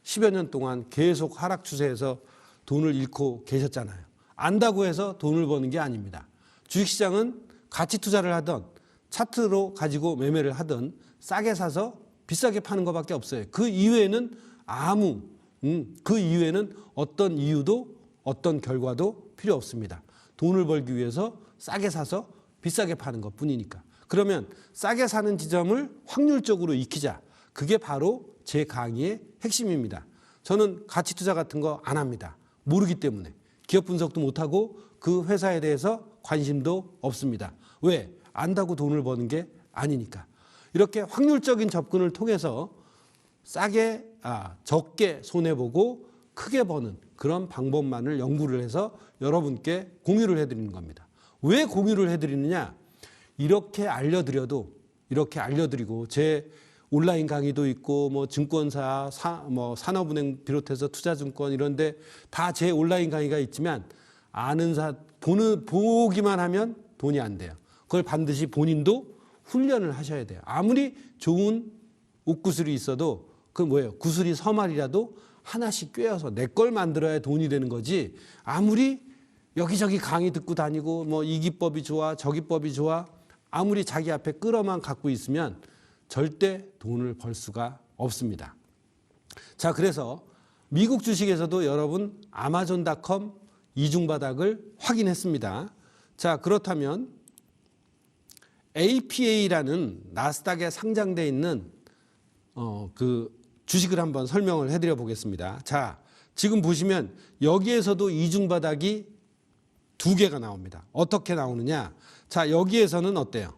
10여 년 동안 계속 하락 추세에서 돈을 잃고 계셨잖아요. 안다고 해서 돈을 버는 게 아닙니다. 주식시장은 가치 투자를 하던 차트로 가지고 매매를 하던 싸게 사서 비싸게 파는 것밖에 없어요. 그 이외에는 그 이외에는 어떤 이유도 어떤 결과도 필요 없습니다. 돈을 벌기 위해서 싸게 사서 비싸게 파는 것 뿐이니까. 그러면 싸게 사는 지점을 확률적으로 익히자. 그게 바로 제 강의의 핵심입니다. 저는 가치 투자 같은 거 안 합니다. 모르기 때문에. 기업 분석도 못하고 그 회사에 대해서 관심도 없습니다. 왜? 안다고 돈을 버는 게 아니니까. 이렇게 확률적인 접근을 통해서 적게 손해보고 크게 버는 그런 방법만을 연구를 해서 여러분께 공유를 해드리는 겁니다. 왜 공유를 해드리느냐? 이렇게 알려드리고 제 온라인 강의도 있고 뭐 증권사, 산업은행 비롯해서 투자증권 이런데 다 제 온라인 강의가 있지만 보기만 하면 돈이 안 돼요. 그걸 반드시 본인도 훈련을 하셔야 돼요. 아무리 좋은 옷구슬이 있어도 그 뭐예요? 구슬이 서말이라도 하나씩 꿰어서 내 걸 만들어야 돈이 되는 거지. 아무리 여기저기 강의 듣고 다니고 뭐 이 기법이 좋아 저 기법이 좋아 아무리 자기 앞에 끌어만 갖고 있으면 절대 돈을 벌 수가 없습니다. 자, 그래서 미국 주식에서도 여러분 아마존닷컴 이중바닥을 확인했습니다. 자, 그렇다면 APA라는 나스닥에 상장되어 있는 그 주식을 한번 설명을 해드려 보겠습니다. 자, 지금 보시면 여기에서도 이중바닥이 두 개가 나옵니다. 어떻게 나오느냐? 자, 여기에서는 어때요?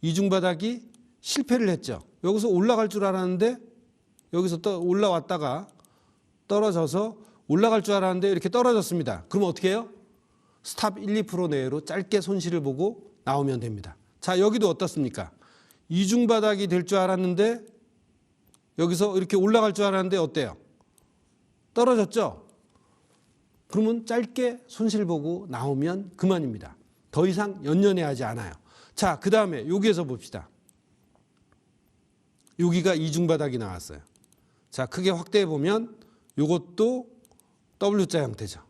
이중바닥이 실패를 했죠. 여기서 올라갈 줄 알았는데 여기서 올라왔다가 떨어져서 올라갈 줄 알았는데 이렇게 떨어졌습니다. 그럼 어떻게 해요? 스탑 1, 2% 내외로 짧게 손실을 보고 나오면 됩니다. 자, 여기도 어떻습니까? 이중바닥이 될 줄 알았는데 여기서 이렇게 올라갈 줄 알았는데 어때요? 떨어졌죠? 그러면 짧게 손실 보고 나오면 그만입니다. 더 이상 연연해하지 않아요. 자, 그 다음에 여기에서 봅시다. 여기가 이중바닥이 나왔어요. 자, 크게 확대해 보면 이것도 W자 형태죠.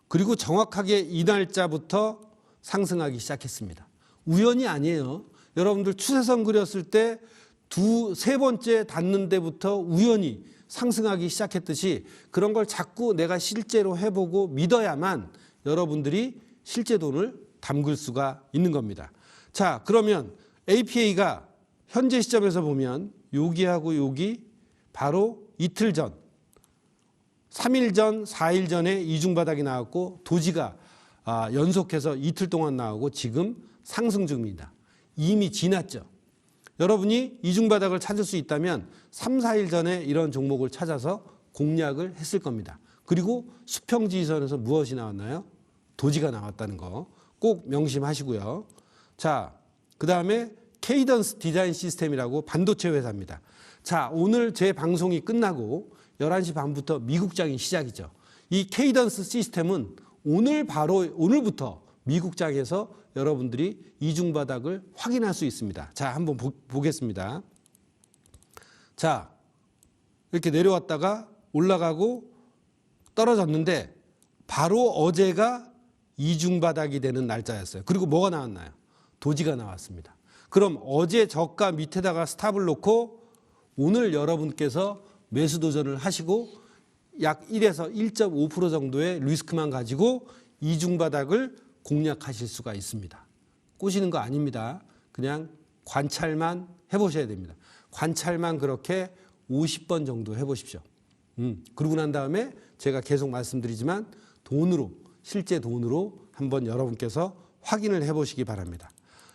그리고 정확하게 이 날짜부터 상승하기 시작했습니다. 우연이 아니에요. 여러분들 추세선 그렸을 때 세 번째 닿는 데부터 우연히 상승하기 시작했듯이 그런 걸 자꾸 내가 실제로 해보고 믿어야만 여러분들이 실제 돈을 담글 수가 있는 겁니다. 자, 그러면 APA가 현재 시점에서 보면 여기하고 여기 바로 이틀 전, 3일 전, 4일 전에 이중바닥이 나왔고 도지가 연속해서 이틀 동안 나오고 지금 상승 중입니다. 이미 지났죠. 여러분이 이중바닥을 찾을 수 있다면 3, 4일 전에 이런 종목을 찾아서 공략을 했을 겁니다. 그리고 수평지지선에서 무엇이 나왔나요? 도지가 나왔다는 거 꼭 명심하시고요. 자, 그 다음에 케이던스 디자인 시스템이라고 반도체 회사입니다. 자, 오늘 제 방송이 끝나고 11시 반부터 미국장이 시작이죠. 이 케이던스 시스템은 오늘부터 미국장에서 여러분들이 이중바닥을 확인할 수 있습니다. 자, 한번 보겠습니다. 자, 이렇게 내려왔다가 올라가고 떨어졌는데 바로 어제가 이중바닥이 되는 날짜였어요. 그리고 뭐가 나왔나요? 도지가 나왔습니다. 그럼 어제 저가 밑에다가 스탑을 놓고 오늘 여러분께서 매수 도전을 하시고 약 1에서 1.5% 정도의 리스크만 가지고 이중바닥을 공략하실 수가 있습니다. 꼬시는 거 아닙니다. 그냥 관찰만 해보셔야 됩니다. 관찰만 그렇게 50번 정도 해보십시오. 그러고 난 다음에 제가 계속 말씀드리지만 실제 돈으로 한번 여러분께서 확인을 해보시기 바랍니다.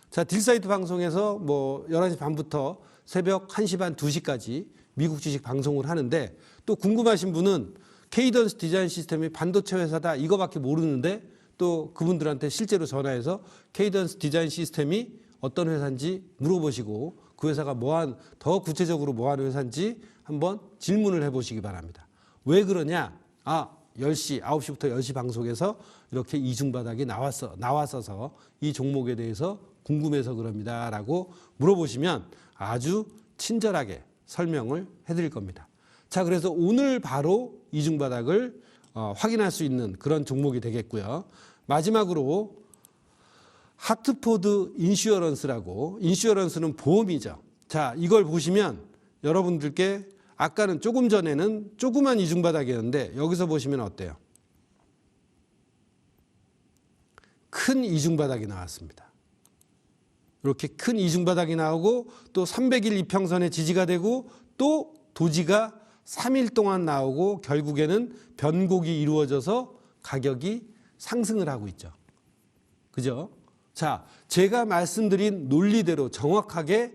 자, 딜사이트 방송에서 11시 반부터 새벽 1시 반, 2시까지 미국 주식 방송을 하는데 또 궁금하신 분은 케이던스 디자인 시스템이 반도체 회사다 이거밖에 모르는데 또 그분들한테 실제로 전화해서 케이던스 디자인 시스템이 어떤 회사인지 물어보시고 그 회사가 더 구체적으로 뭐하는 회사인지 한번 질문을 해보시기 바랍니다. 왜 그러냐? 10시, 9시부터 10시 방송에서 이렇게 이중바닥이 나왔어서 이 종목에 대해서 궁금해서 그럽니다 라고 물어보시면 아주 친절하게 설명을 해드릴 겁니다. 자, 그래서 오늘 바로 이중바닥을 확인할 수 있는 그런 종목이 되겠고요. 마지막으로 하트포드 인슈어런스라고, 인슈어런스는 보험이죠. 자, 이걸 보시면 여러분들께 아까는 조금 전에는 조그만 이중바닥이었는데 여기서 보시면 어때요? 큰 이중바닥이 나왔습니다. 이렇게 큰 이중바닥이 나오고 또 300일 이평선의 지지가 되고 또 도지가 3일 동안 나오고 결국에는 변곡이 이루어져서 가격이 상승을 하고 있죠. 그죠? 자, 제가 말씀드린 논리대로 정확하게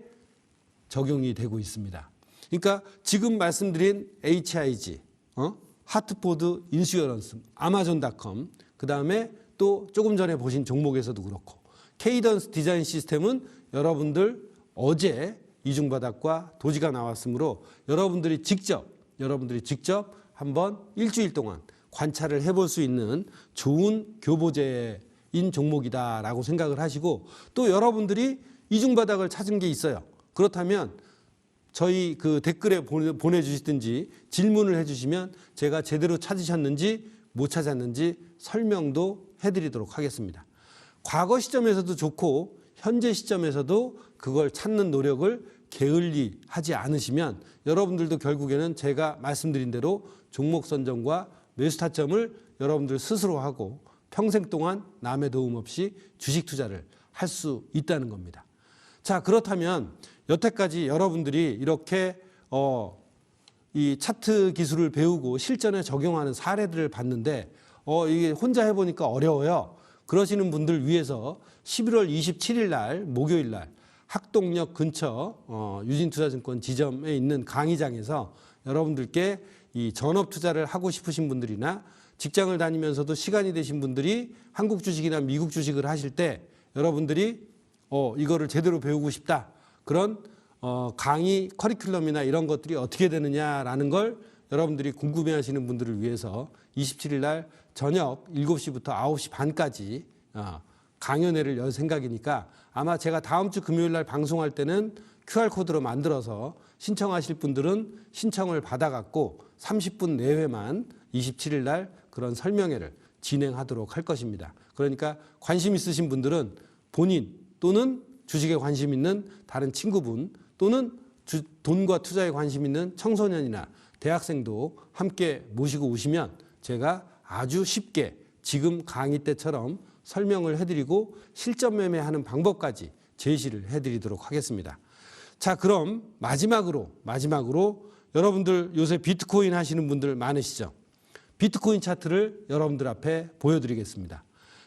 적용이 되고 있습니다. 그러니까 지금 말씀드린 HIG, 하트포드 인슈어런스, 아마존닷컴, 그 다음에 또 조금 전에 보신 종목에서도 그렇고 케이던스 디자인 시스템은 여러분들 어제 이중바닥과 도지가 나왔으므로 여러분들이 직접 한번 일주일 동안 관찰을 해볼 수 있는 좋은 교보제인 종목이다라고 생각을 하시고 또 여러분들이 이중바닥을 찾은 게 있어요. 그렇다면 저희 그 댓글에 보내주시든지 질문을 해주시면 제가 제대로 찾으셨는지 못 찾았는지 설명도 해드리도록 하겠습니다. 과거 시점에서도 좋고 현재 시점에서도 그걸 찾는 노력을 게을리 하지 않으시면 여러분들도 결국에는 제가 말씀드린 대로 종목 선정과 매수 타점을 여러분들 스스로 하고 평생 동안 남의 도움 없이 주식 투자를 할 수 있다는 겁니다. 자, 그렇다면 여태까지 여러분들이 이렇게 이 차트 기술을 배우고 실전에 적용하는 사례들을 봤는데 이게 혼자 해보니까 어려워요. 그러시는 분들 위해서 11월 27일 날 목요일 날 학동역 근처 유진투자증권 지점에 있는 강의장에서 여러분들께 이 전업 투자를 하고 싶으신 분들이나 직장을 다니면서도 시간이 되신 분들이 한국 주식이나 미국 주식을 하실 때 여러분들이 이거를 제대로 배우고 싶다. 그런 강의 커리큘럼이나 이런 것들이 어떻게 되느냐라는 걸 여러분들이 궁금해하시는 분들을 위해서 27일 날 저녁 7시부터 9시 반까지 강연회를 열 생각이니까 아마 제가 다음 주 금요일 날 방송할 때는 QR코드로 만들어서 신청하실 분들은 신청을 받아갖고 30분 내외만 27일 날 그런 설명회를 진행하도록 할 것입니다. 그러니까 관심 있으신 분들은 본인 또는 주식에 관심 있는 다른 친구분 또는 돈과 투자에 관심 있는 청소년이나 대학생도 함께 모시고 오시면 제가 아주 쉽게 지금 강의 때처럼 설명을 해드리고 실전 매매하는 방법까지 제시를 해드리도록 하겠습니다. 자, 그럼 마지막으로 여러분들 요새 비트코인 하시는 분들 많으시죠? 비트코인 차트를 여러분들 앞에 보여드리겠습니다.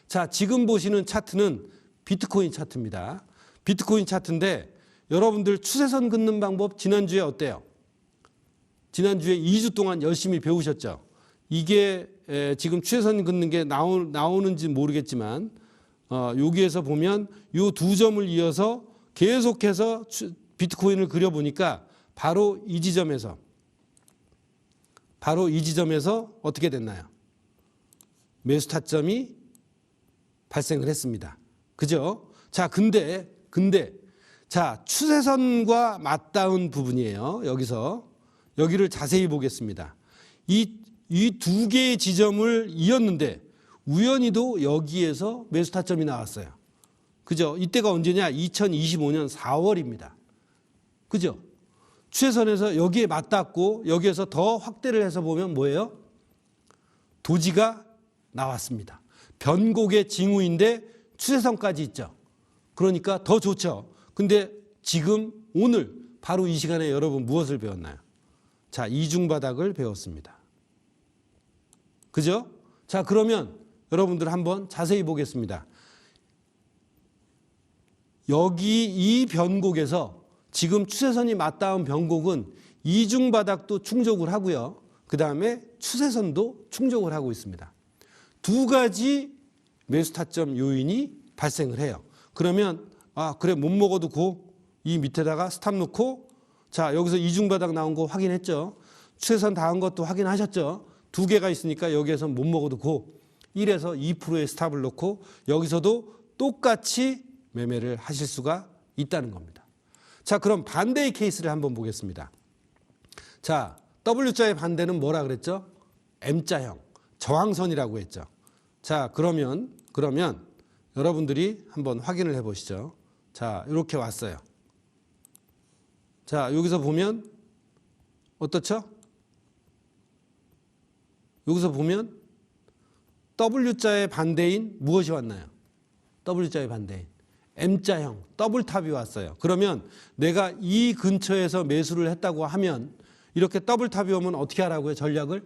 자, 지금 보시는 차트는 비트코인 차트입니다. 비트코인 차트인데 여러분들 추세선 긋는 방법 지난주에 어때요? 지난주에 2주 동안 열심히 배우셨죠? 이게 지금 추세선 긋는 게 나오는지 모르겠지만 여기에서 보면 이 두 점을 이어서 계속해서 비트코인을 그려보니까 바로 이 지점에서 어떻게 됐나요? 매수 타점이 발생을 했습니다. 그죠? 자, 근데 자, 추세선과 맞닿은 부분이에요. 여기를 자세히 보겠습니다. 이 두 개의 지점을 이었는데 우연히도 여기에서 매수 타점이 나왔어요. 그죠? 이때가 언제냐? 2025년 4월입니다. 그죠? 추세선에서 여기에 맞닿고 여기에서 더 확대를 해서 보면 뭐예요? 도지가 나왔습니다. 변곡의 징후인데 추세선까지 있죠. 그러니까 더 좋죠. 근데 지금 오늘 바로 이 시간에 여러분 무엇을 배웠나요? 자, 이중바닥을 배웠습니다. 그죠? 자, 그러면 여러분들 한번 자세히 보겠습니다. 여기 이 변곡에서 지금 추세선이 맞닿은 변곡은 이중바닥도 충족을 하고요. 그 다음에 추세선도 충족을 하고 있습니다. 두 가지 매수 타점 요인이 발생을 해요. 그러면 그래 못 먹어도 고 이 밑에다가 스탑 놓고 자, 여기서 이중바닥 나온 거 확인했죠. 추세선 닿은 것도 확인하셨죠. 두 개가 있으니까 여기에서 못 먹어도 고 1에서 2%의 스탑을 놓고 여기서도 똑같이 매매를 하실 수가 있다는 겁니다. 자, 그럼 반대의 케이스를 한번 보겠습니다. 자, W자의 반대는 뭐라 그랬죠? M자형, 저항선이라고 했죠. 자, 그러면 여러분들이 한번 확인을 해 보시죠. 자, 이렇게 왔어요. 자, 여기서 보면 어떻죠? 여기서 보면 W자의 반대인 무엇이 왔나요? W자의 반대인 M자형 더블탑이 왔어요. 그러면 내가 이 근처에서 매수를 했다고 하면 이렇게 더블탑이 오면 어떻게 하라고요? 전략을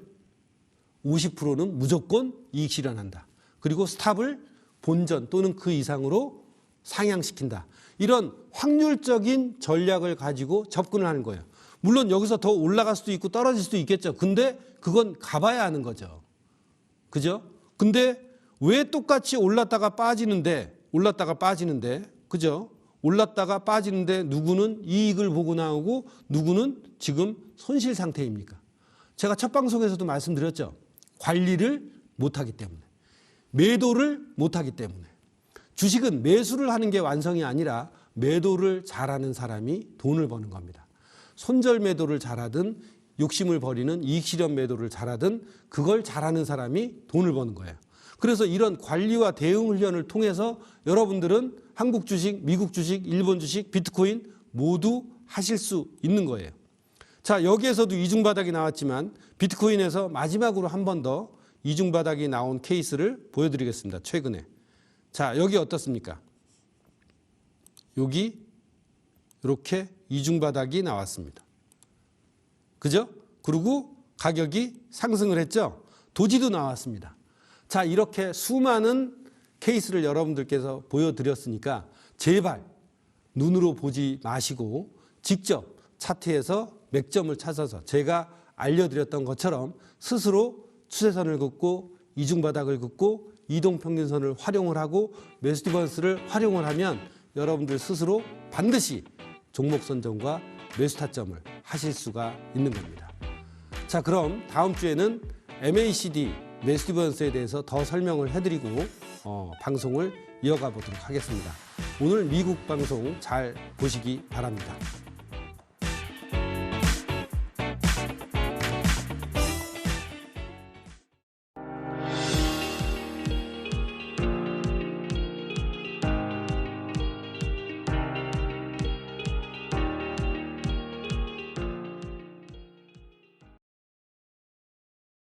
50%는 무조건 이익 실현한다. 그리고 스탑을 본전 또는 그 이상으로 상향시킨다. 이런 확률적인 전략을 가지고 접근을 하는 거예요. 물론 여기서 더 올라갈 수도 있고 떨어질 수도 있겠죠. 근데 그건 가봐야 하는 거죠. 그죠? 근데 왜 똑같이 올랐다가 빠지는데 그죠? 올랐다가 빠지는데 누구는 이익을 보고 나오고 누구는 지금 손실 상태입니까? 제가 첫 방송에서도 말씀드렸죠. 관리를 못하기 때문에, 매도를 못하기 때문에. 주식은 매수를 하는 게 완성이 아니라 매도를 잘하는 사람이 돈을 버는 겁니다. 손절 매도를 잘하든 욕심을 버리는 이익 실현 매도를 잘하든 그걸 잘하는 사람이 돈을 버는 거예요. 그래서 이런 관리와 대응 훈련을 통해서 여러분들은 한국 주식, 미국 주식, 일본 주식, 비트코인 모두 하실 수 있는 거예요. 자, 여기에서도 이중바닥이 나왔지만 비트코인에서 마지막으로 한 번 더 이중바닥이 나온 케이스를 보여드리겠습니다. 최근에. 자, 여기 어떻습니까? 여기 이렇게 이중바닥이 나왔습니다. 그죠? 그리고 가격이 상승을 했죠? 도지도 나왔습니다. 자, 이렇게 수많은 케이스를 여러분들께서 보여드렸으니까 제발 눈으로 보지 마시고 직접 차트에서 맥점을 찾아서 제가 알려드렸던 것처럼 스스로 추세선을 긋고 이중바닥을 긋고 이동평균선을 활용을 하고 매수 디버런스를 활용을 하면 여러분들 스스로 반드시 종목 선정과 매수 타점을 하실 수가 있는 겁니다. 자, 그럼 다음 주에는 MACD 매수 디버런스에 대해서 더 설명을 해드리고 방송을 이어가 보도록 하겠습니다. 오늘 미국 방송 잘 보시기 바랍니다.